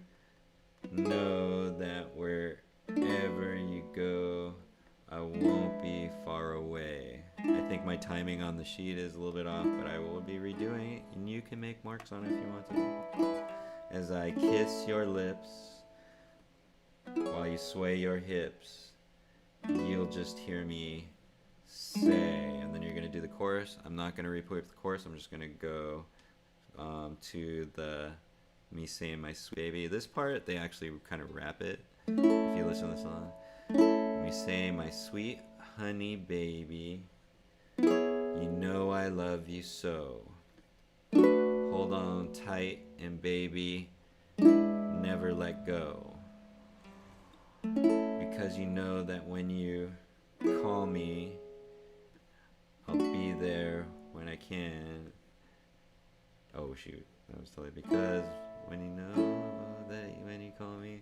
know that wherever you go, I won't be far away. I think my timing on the sheet is a little bit off, but I will be redoing it, and you can make marks on it if you want to. As I kiss your lips, while you sway your hips, you'll just hear me say, and then you're going to do the chorus. I'm not going to repeat the chorus, I'm just going to go to the me saying my sweet baby. This part, they actually kind of rap it, if you listen to the song. Me saying my sweet honey baby, you know I love you so. Hold on tight and baby, never let go. Because you know that when you call me, I'll be there when I can. Oh shoot, that was totally because when you know that when you call me,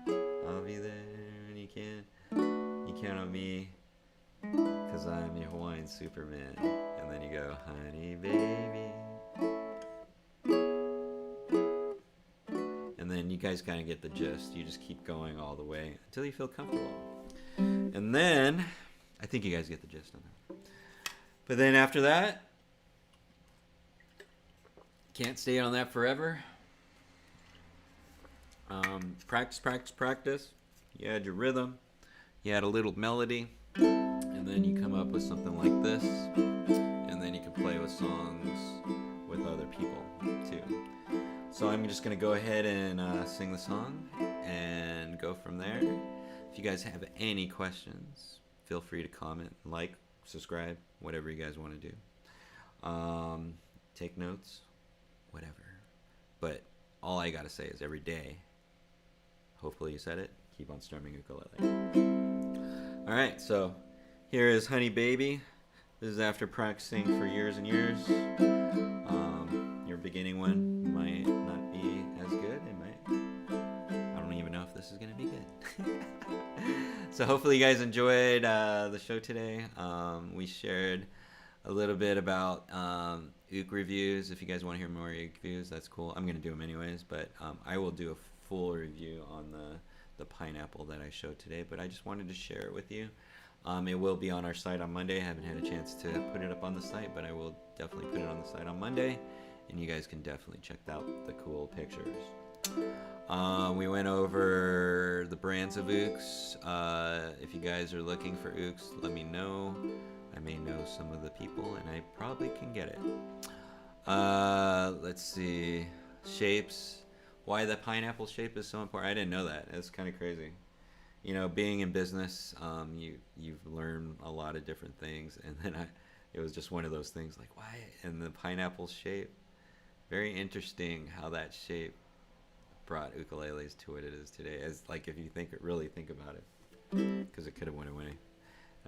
I'll be there when you can. You count on me, cause I'm your Hawaiian Superman. And then you go, honey baby. And then you guys kind of get the gist. You just keep going all the way until you feel comfortable. And then, I think you guys get the gist on that. But then after that, can't stay on that forever. Practice, practice, practice. You add your rhythm. You add a little melody. And then you come up with something like this. And then you can play with songs with other people too. So I'm just going to go ahead and sing the song and go from there. If you guys have any questions, feel free to comment, like, subscribe, whatever you guys want to do. Take notes, whatever. But all I got to say is every day, hopefully you said it, keep on strumming ukulele. Alright, so here is Honey Baby. This is after practicing for years and years. Your beginning one might not be as good. It might. I don't even know if this is going to be good. So hopefully you guys enjoyed the show today. We shared a little bit about uke reviews. If you guys want to hear more uke reviews, that's cool. I'm going to do them anyways, but I will do a full review on the pineapple that I showed today, but I just wanted to share it with you. It will be on our site on Monday. I haven't had a chance to put it up on the site, but I will definitely put it on the site on Monday, and you guys can definitely check out the cool pictures. We went over the brands of ukes. If you guys are looking for ukes, let me know. I may know some of the people, and I probably can get it. Let's see. Shapes. Why the pineapple shape is so important. I didn't know that. It's kind of crazy. You know, being in business, you've learned a lot of different things, and then it was just one of those things like, why? And the pineapple shape, very interesting how that shape brought ukuleles to what it is today. As like if you really think about it, because it could have went away.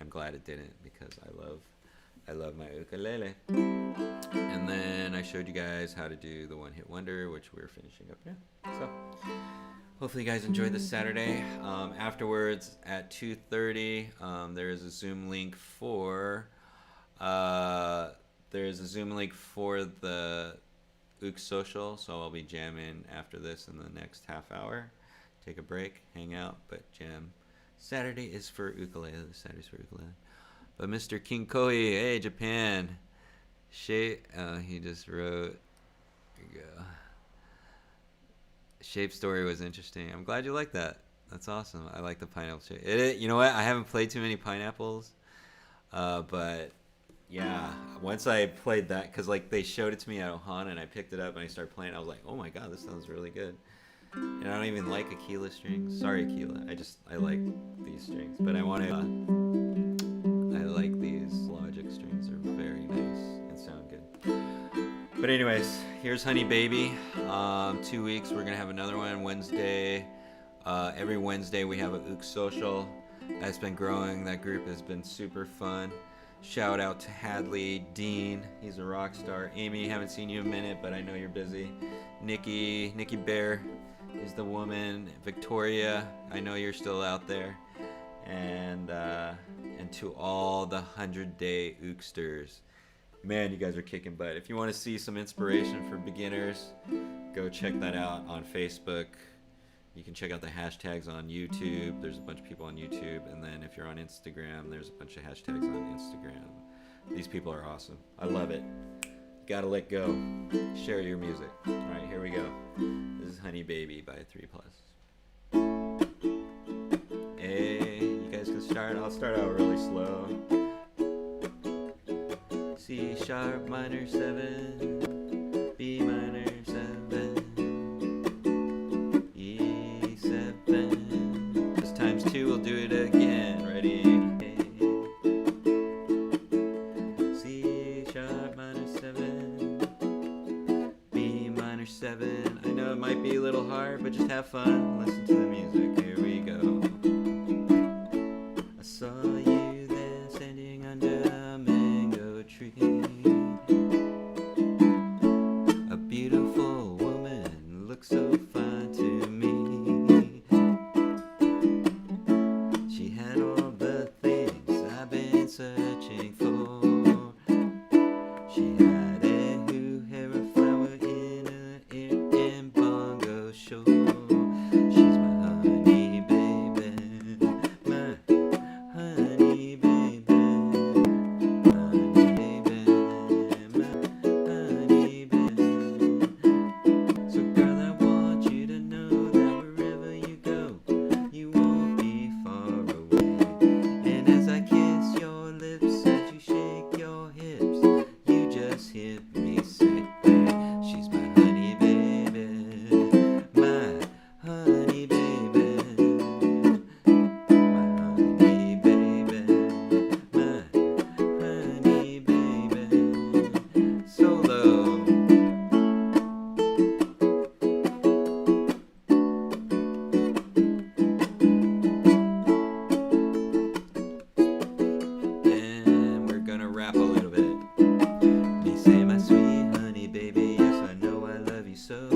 I'm glad it didn't, because I love my ukulele. And then I showed you guys how to do the one hit wonder, which we're finishing up now. So hopefully you guys enjoyed this Saturday. Afterwards at 2:30, there is a Zoom link for the Ook Social, so I'll be jamming after this in the next half hour. Take a break, hang out, but jam. Saturday is for ukulele. Saturday's for ukulele. But Mr. King Kohi, hey Japan, he just wrote. Here you go. Shape story was interesting. I'm glad you like that. That's awesome. I like the pineapple shape. You know what? I haven't played too many pineapples, but Yeah, once I played that, because like they showed it to me at Ohana and I picked it up and I started playing, I was like, oh my god, this sounds really good. And I don't even like Aquila strings. Sorry, Aquila. I like these strings, but I want to. I like these Logic strings. They're very nice and sound good. But anyways, here's Honey Baby. 2 weeks. We're gonna have another one Wednesday. Every Wednesday we have a Ook social. That's been growing. That group has been super fun. Shout out to Hadley, Dean. He's a rock star. Amy, haven't seen you in a minute, but I know you're busy. Nikki Bear is the woman. Victoria, I know you're still out there. And to all the 100-day Ooksters. Man, you guys are kicking butt. If you want to see some inspiration for beginners, go check that out on Facebook. You can check out the hashtags on YouTube. There's a bunch of people on YouTube. And then if you're on Instagram, there's a bunch of hashtags on Instagram. These people are awesome. I love it. You gotta let go. Share your music. All right, here we go. This is Honey Baby by 3+. Hey, you guys can start. I'll start out really slow. C sharp minor 7, B minor 7, E 7. This times 2, we'll do it again. Ready? C sharp minor 7, B minor 7. I know it might be a little hard, but just have fun. Listen to the music. Here we go. I saw you there standing under a mango tree. A beautiful woman looked so fine to me. She had all the things I've been searching for. She had a hoo hair, a flower in her ear, and bongo show. She's my honey baby, my honey baby, honey baby, my honey baby. So girl, I want you to know that wherever you go, you won't be far away. And as I kiss your lips, as you shake your hips, you just hear me say, she's my honey baby, my honey baby, my honey baby, my honey baby. Solo. And we're gonna rap a little bit. They say, my sweet honey baby, yes I know I love you so.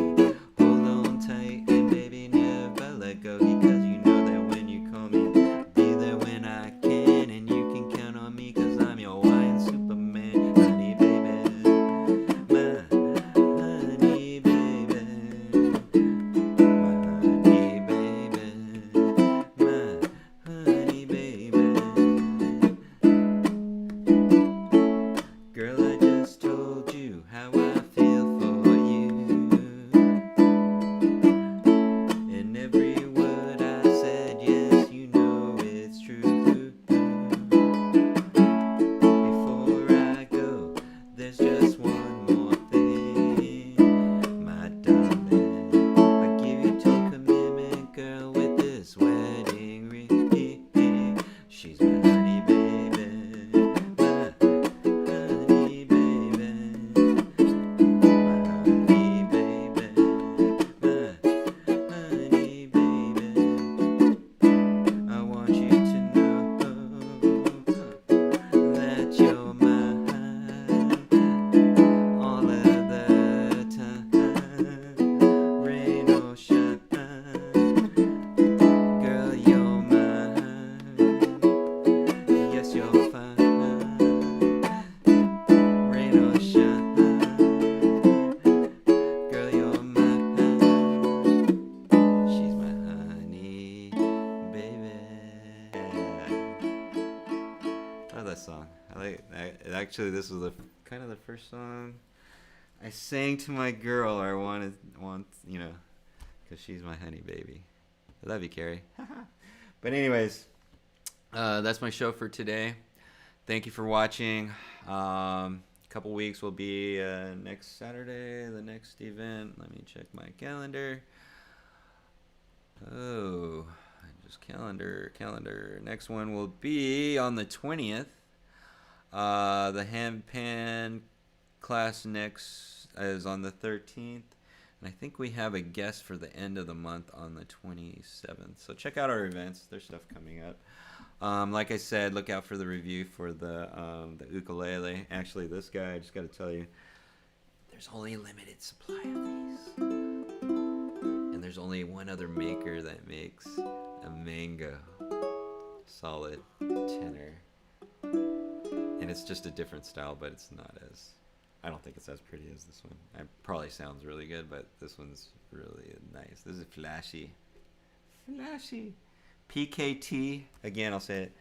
Hold on tight and baby never let go, because you know that when you call me, be there when I can, and you can count on me, cause I'm your Hawaiian Superman. Honey baby, my honey baby, my honey baby, my honey baby. Girl, I just told you how I feel for you, and every word I said, yes, you know it's true. Before I go, there's just one more thing, my darling. I give you total commitment, girl, with this wedding ring. She's my honey baby, my honey baby, my honey baby, my honey baby. I want you to know that you're mine all of the time, rain or shine. Girl, you're mine. Yes, you're fine. Rain or shine. Girl, you're mine. She's my honey baby. I love that song. I like actually, this was kind of the first song I sang to my girl. I want you know, because she's my honey baby. I love you, Carrie. But anyways, that's my show for today. Thank you for watching. Couple weeks will be next Saturday, the next event. Let me check my calendar. Oh, just calendar. Next one will be on the 20th. The handpan class next is on the 13th. And I think we have a guest for the end of the month on the 27th. So check out our events. There's stuff coming up. Like I said, look out for the review for the ukulele. Actually, this guy, I just got to tell you, there's only a limited supply of these. And there's only one other maker that makes a mango solid tenor. And it's just a different style, but it's not as... I don't think it's as pretty as this one. It probably sounds really good, but this one's really nice. This is flashy. PKT, again, I'll say it.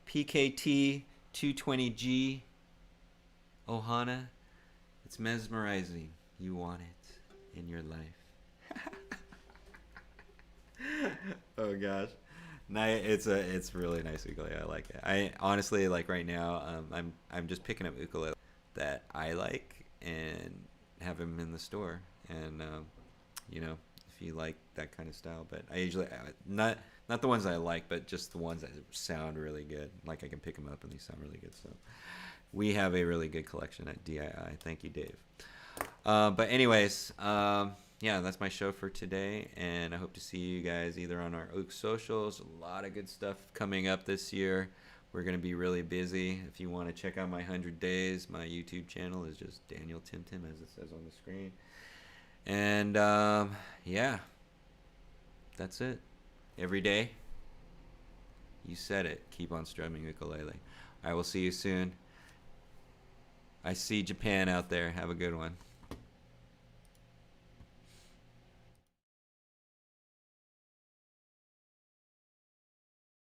PKT 220G Ohana. It's mesmerizing. You want it in your life. Oh gosh. It's really nice ukulele. I like it. I honestly, like right now, I'm just picking up ukulele that I like and have them in the store, and you know, if you like that kind of style. But I usually not the ones I like, but just the ones that sound really good. Like I can pick them up and they sound really good. So we have a really good collection at DII. Thank you, Dave. But anyways, yeah, that's my show for today, and I hope to see you guys either on our Ook socials. A lot of good stuff coming up this year. We're going to be really busy. If you want to check out my 100 days, my YouTube channel is just Daniel TimTim, as it says on the screen. And yeah, that's it. Every day, you said it, keep on strumming ukulele. I will see you soon. I see Japan out there. Have a good one.